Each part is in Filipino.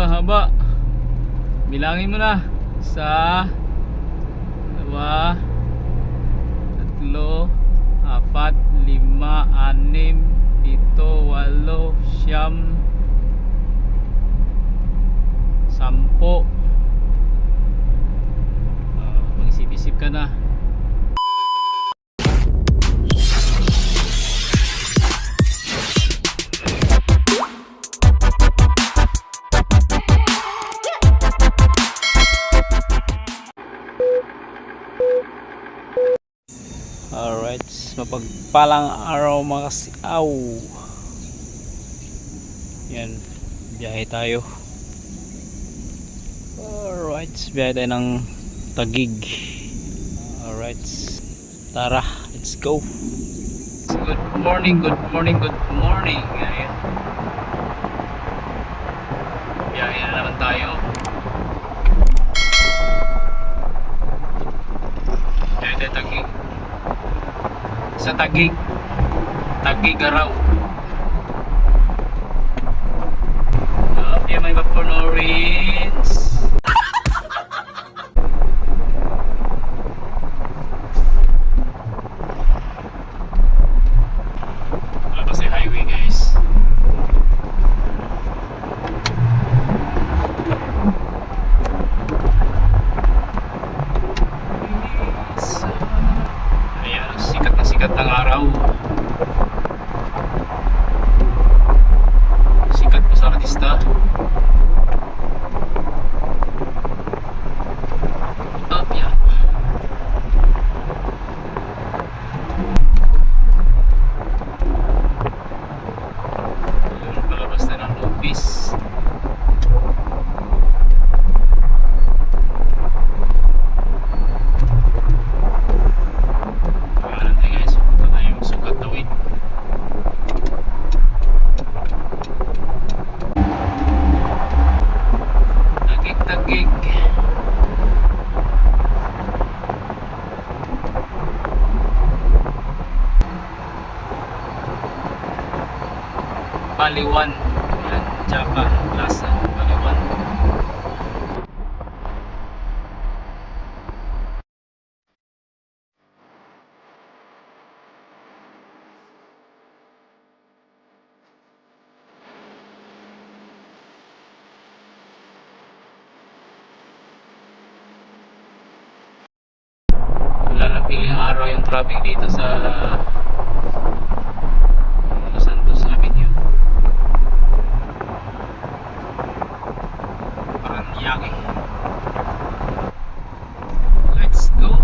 haba. Bilangin mo na. 1, 2, 3, 4, 5, 6, 7, 8, 9, 10. Mag-isip-isip ka na. Alright, mapagpalang araw mga kasiaw. Yan, biyahe tayo. Alright, biyahe tayo ng Taguig. Alright, tara, let's go. Good morning, good morning, good morning. Ayan. Biyahe na naman tayo. Biyahe tayo Taguig. Sa Taguig araw. May vapor orange. Wala pa si highway guys. Sikat ng araw. Sikat pa sa artista. Up yan. Yung palabas na ng office. Baliwan. Yan, Java Plaza, Baliwan. Lalapiling araw yung traffic dito sa Santos Avenue. Paranaque. Let's go.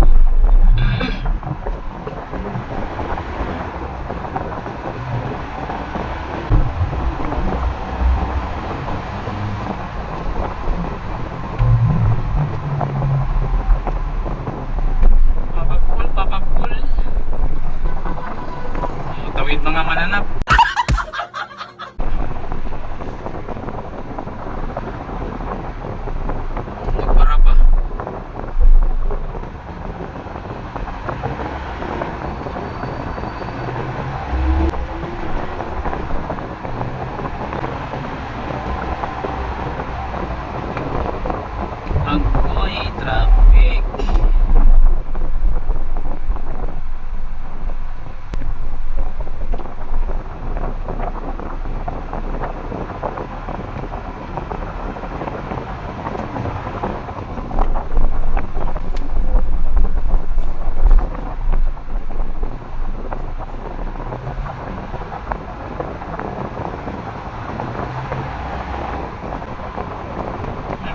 Papakul. Tawid mga mananap. Nagpara pa. Agoy traffic.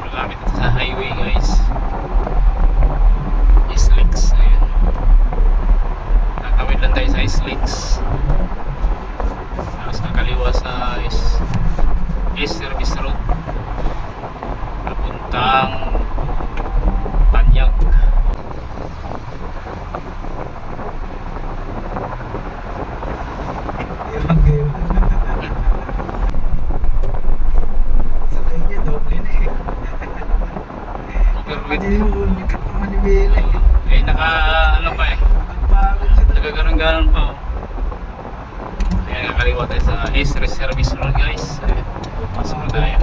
Malapit sa highway guys. Islix, ayan. Tatawid lang tayo sa Islix. Tapos nakaliwa sa service road papuntang Tanyag. Sakay niya, doble na eh. Overweight. Hindi mo umikat ng manibela eh. Eh naka ano pa eh. Nagpagod siya. Nagaganon-ganon pa oh. Ayan, nakaliwa tayo sa Service Road guys. Ayan, pasok na tayo.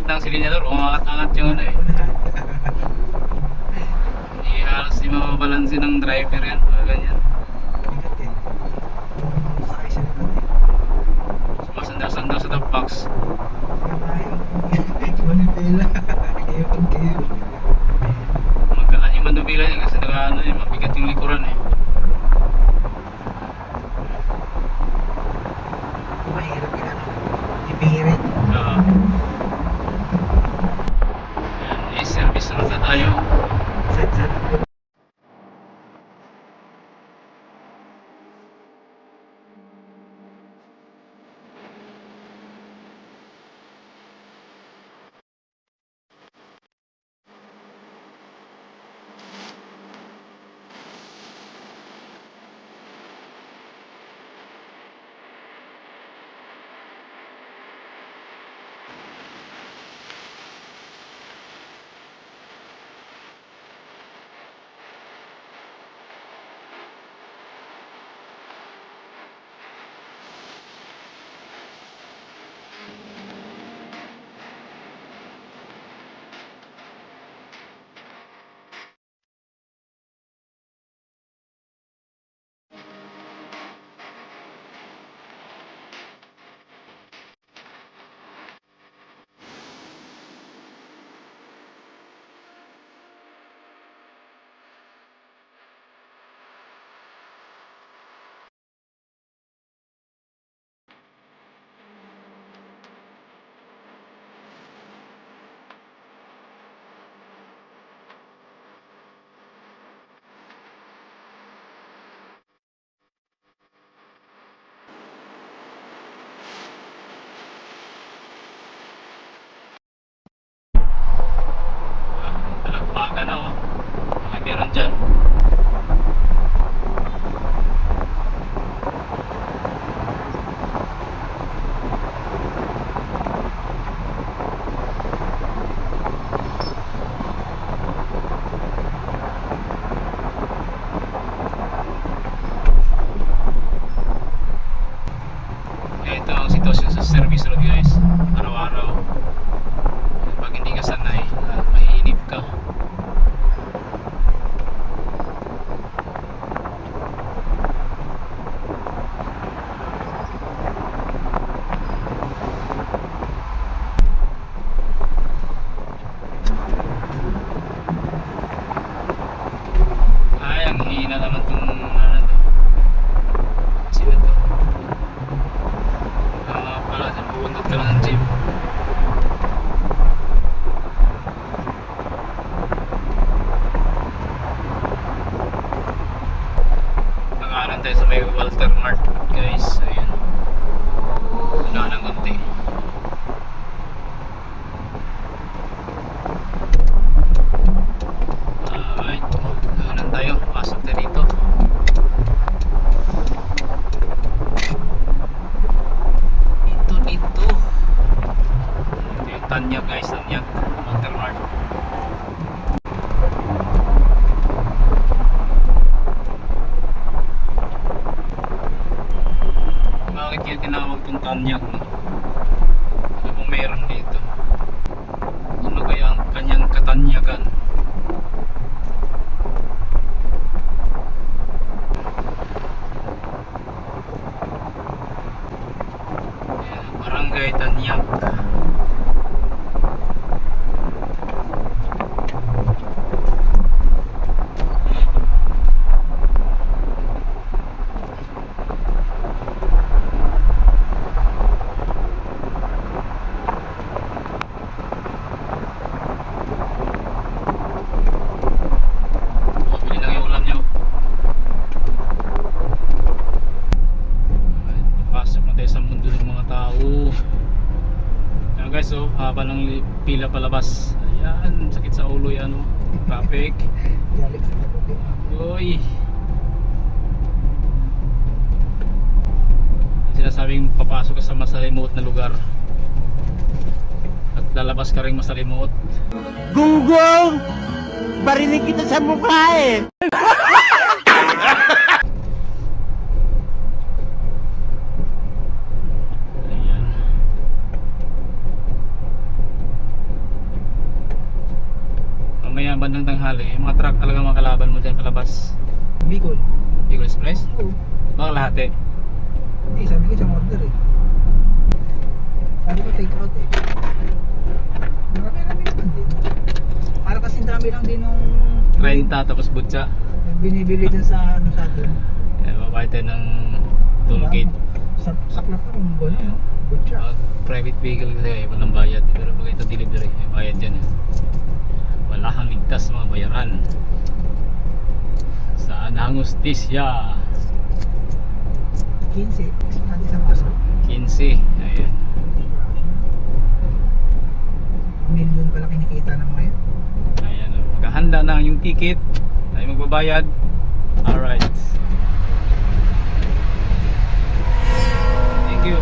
ng silinyador, umangat-angat yung ano eh. Hindi halos di mababalansin ng driver yan, mga ganyan. Bigat eh. Sakay siya bigat eh. Sumasandal-sandal sa top box. Manibela. Kayo. Magkaan yung manubila niya kasi ano eh, mabigat yung likuran eh. Mahirap yan. Ibirit. Oo. Ayan, i-service na tayo. Set. Talagpakan na oh. Mga meron dyan. Ito ang sitwasyon sa service road guys, araw-araw. Pag hindi ka sanay, maiinip ka. Ay, ang hina naman itong ano to. Sino to? Pala, pupuntot ka lang ng gym. Nakahanan tayo sa may Walter Mart guys. Ayun. Wala nang konti. Alright. Nakahanan tayo. Pasok tayo dito. Dito. Ito yung Tanyag guys. Tanyag. Walter Mart. Bakit kaya tinawag itong Tanyag, no? Ano kung meron dito? Ano kaya ang kanyang katanyagan? Ayan, Barangay Tanyag. Bili lang yung ulam nyo. Pasok na tayo sa mundo ng mga tao. Ayan guys, oh, haba ng pila palabas. Ayan, sakit sa ulo yan, oh. Traffic. Galit sa tabi. Uy. Sinasabing papasok ka sa masalimuot na lugar at lalabas ka rin masalimuot. Gunggong! Barinig kita sa mukha eh! Ayan. ng bandang tanghali, yung mga truck talaga mga kalaban mo dyan palabas. Bicol. Bicol Express? Oo. Baka lahat eh. Hindi, sabi ko siyang order eh. Sabi ko take out eh. Marami-rami naman din. Para kasing dami lang din nung 30 tapos butsa. binibili dun sa ano sa atin. Babayad tayo ng tollgate. Saklap na kung gano'n, no? Butcha. Private vehicle kasi walang bayad. Pero pag ito delivery, may bayad dyan eh. Wala kang ligtas mga bayaran. Saan ang hustisya? 15. Gusto natin sa paso. 15. Ayan. Million pala kinikita ng ngayon. Ayan. Magkahanda na yung ticket. Tayo magbabayad. Alright. Thank you.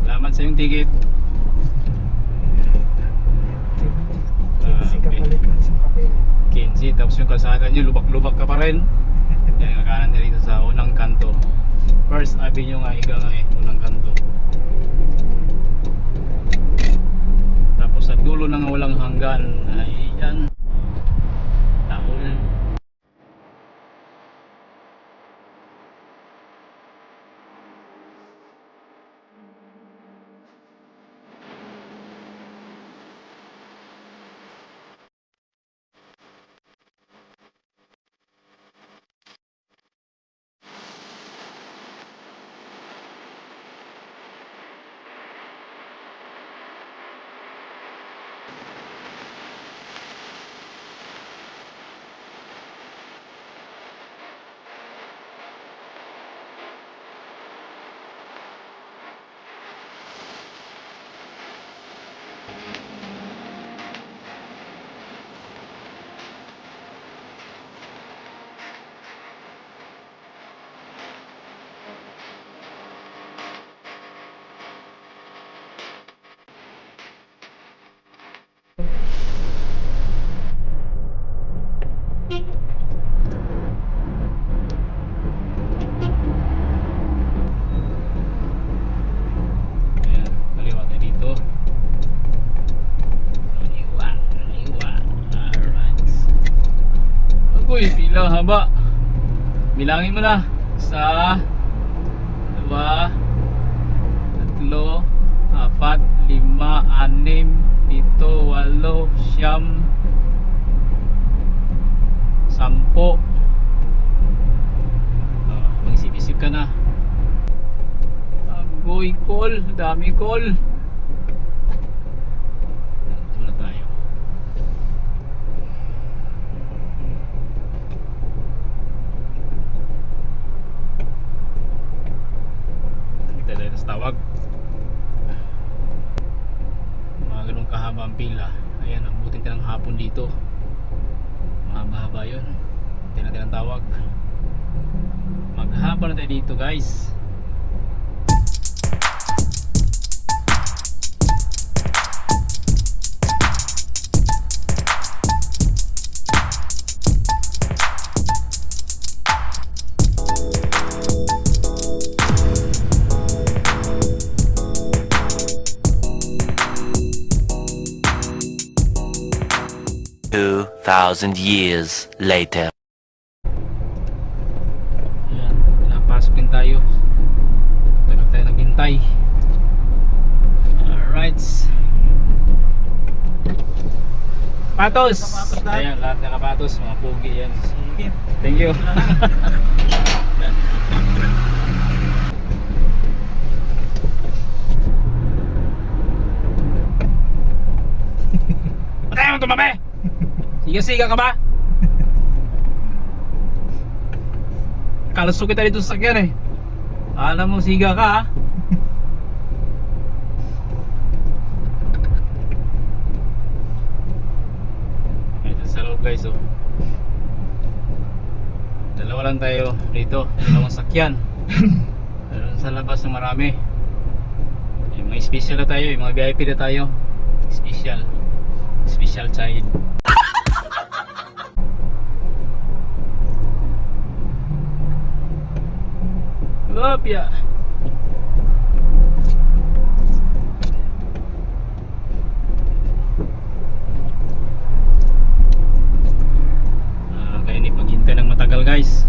Salamat sa yung ticket. 15 kapalit ng isang papel. 15. Tapos yung kalsada nyo, lubak-lubak ka pa rin. Yan, kakanan na dito sa unang kanto. First Avenue nga, ika nga eh, unang kanto. Tapos sa dulo ng walang hanggan, ay yan. Tahol. Ayan, kaliwa tayo dito. Kaliwa, kaliwa. Alright. Agoy, pila haba. Bilangin mo na. Isa, dua, tatlo, apat, lima, anim, pito, walo, siyam, sampo. Mag-isip-isip ka na. Agoy, call. Dami call. Ito na tayo. Kita tayo sa tawag. Mga ganun kahaba ang pila. Ayan, abutin ka ng hapon dito. Mahaba-haba yun. Hindi natin ang tawag. Maghaba na tayo dito guys. Two 2,000 years later. Ayan, napasok din tayo. Tagal tayo naghintay. Alright. Patos! Ayan, lahat ng kapatos, mga pugi yan. Thank you. Patay mo tumabi! Siga-siga ka ba? Kalusok kita dito sa sakyan eh. Alam mo, siga ka ha? Ito sa loob guys oh. Dalawa lang tayo dito. Dalawang sakyan. Sa labas na marami. Yung mga special na tayo, yung mga VIP na tayo. Special. Special child. Lopia. hintay ng matagal guys.